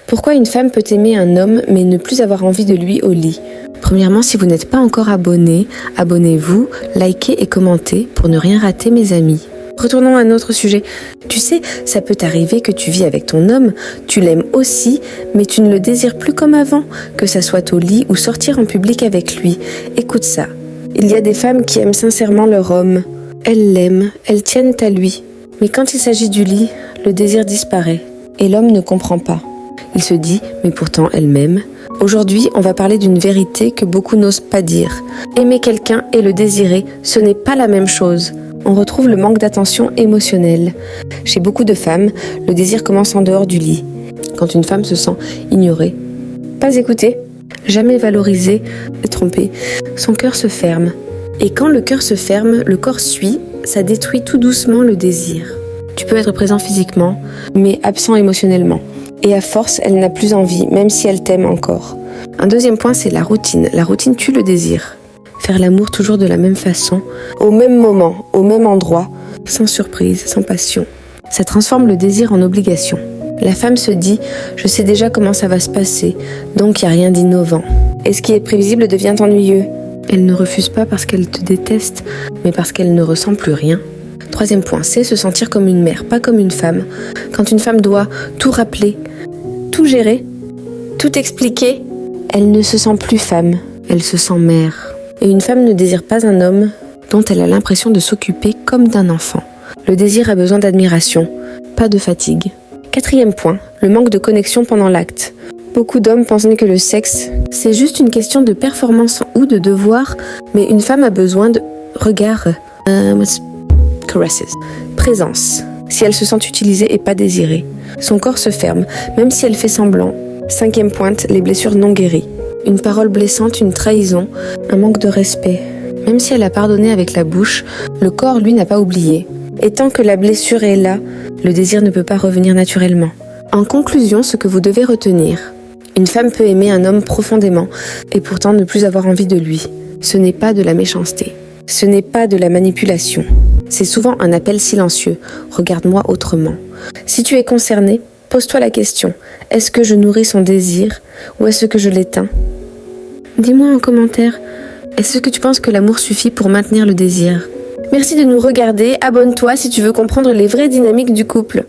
Pourquoi une femme peut aimer un homme mais ne plus avoir envie de lui au lit? Premièrement, si vous n'êtes pas encore abonné, abonnez-vous, likez et commentez pour ne rien rater mes amis. Retournons à un autre sujet. Tu sais, ça peut t'arriver que tu vis avec ton homme, tu l'aimes aussi, mais tu ne le désires plus comme avant, que ça soit au lit ou sortir en public avec lui. Écoute ça. Il y a des femmes qui aiment sincèrement leur homme. Elles l'aiment, elles tiennent à lui. Mais quand il s'agit du lit, le désir disparaît. Et l'homme ne comprend pas. Il se dit, mais pourtant elle m'aime. Aujourd'hui, on va parler d'une vérité que beaucoup n'osent pas dire. Aimer quelqu'un et le désirer, ce n'est pas la même chose. On retrouve le manque d'attention émotionnelle. Chez beaucoup de femmes, le désir commence en dehors du lit. Quand une femme se sent ignorée, pas écoutée, jamais valorisée et trompée, son cœur se ferme. Et quand le cœur se ferme, le corps suit, ça détruit tout doucement le désir. Tu peux être présent physiquement, mais absent émotionnellement. Et à force, elle n'a plus envie, même si elle t'aime encore. Un deuxième point, c'est la routine. La routine tue le désir. Faire l'amour toujours de la même façon, au même moment, au même endroit, sans surprise, sans passion. Ça transforme le désir en obligation. La femme se dit « je sais déjà comment ça va se passer, donc il n'y a rien d'innovant ». Et ce qui est prévisible devient ennuyeux. Elle ne refuse pas parce qu'elle te déteste, mais parce qu'elle ne ressent plus rien. Troisième point, c'est se sentir comme une mère, pas comme une femme. Quand une femme doit tout rappeler, tout gérer, tout expliquer, elle ne se sent plus femme, elle se sent mère. Et une femme ne désire pas un homme dont elle a l'impression de s'occuper comme d'un enfant. Le désir a besoin d'admiration, pas de fatigue. Quatrième point, le manque de connexion pendant l'acte. Beaucoup d'hommes pensent que le sexe, c'est juste une question de performance ou de devoir, mais une femme a besoin de regard, caresses, présence. Si elle se sent utilisée et pas désirée, son corps se ferme, même si elle fait semblant. Cinquième pointe, les blessures non guéries. Une parole blessante, une trahison, un manque de respect. Même si elle a pardonné avec la bouche, le corps, lui, n'a pas oublié. Et tant que la blessure est là, le désir ne peut pas revenir naturellement. En conclusion, ce que vous devez retenir. Une femme peut aimer un homme profondément et pourtant ne plus avoir envie de lui. Ce n'est pas de la méchanceté. Ce n'est pas de la manipulation. C'est souvent un appel silencieux. Regarde-moi autrement. Si tu es concerné, pose-toi la question. Est-ce que je nourris son désir ou est-ce que je l'éteins? Dis-moi en commentaire. Est-ce que tu penses que l'amour suffit pour maintenir le désir? Merci de nous regarder. Abonne-toi si tu veux comprendre les vraies dynamiques du couple.